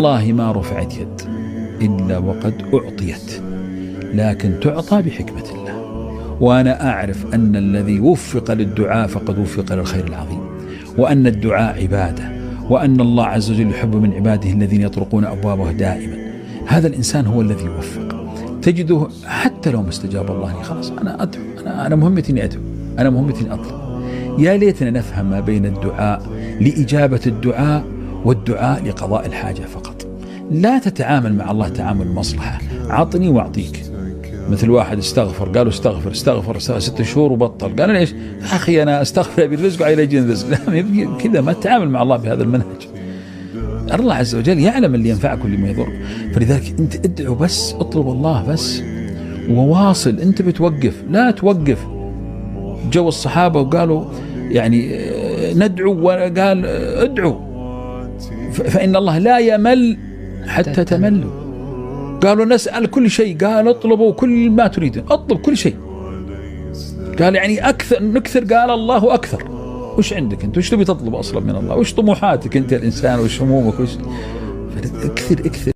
والله ما رفعت يد إلا وقد أعطيت، لكن تعطى بحكمة الله. وأنا أعرف أن الذي وفق للدعاء فقد وفق للخير العظيم، وأن الدعاء عبادة، وأن الله عز وجل يحب من عباده الذين يطرقون أبوابه دائما. هذا الإنسان هو الذي يوفق، تجده حتى لو ما استجاب الله لي، خلاص أنا أدعو، أنا مهمتي إني أدعو، أنا مهمتي إني أطلب. يا ليتنا نفهم ما بين الدعاء لإجابة الدعاء والدعاء لقضاء الحاجة فقط. لا تتعامل مع الله تعامل مصلحة، عطني وأعطيك. مثل واحد استغفر، قالوا استغفر 6 شهور وبطل، قال ليش؟ أخي أنا استغفر بالرزق وعلى يجين الرزق. لا، كذا ما تتعامل مع الله بهذا المنهج. الله عز وجل يعلم اللي ينفعك واللي ما يضر، فلذلك أنت ادعو بس، اطلب الله بس وواصل. أنت بتوقف، لا توقف. جو الصحابة وقالوا يعني ندعو، وقال ادعو فإن الله لا يمل حتى تملوا. قالوا نسأل كل شيء، قال اطلبوا كل ما تريدون، اطلب كل شيء. قال يعني أكثر نكثر، قال الله أكثر. وش عندك أنت؟ وش تبي تطلب أصلا من الله؟ وش طموحاتك أنت الإنسان؟ وش همومك؟ وش اكثر.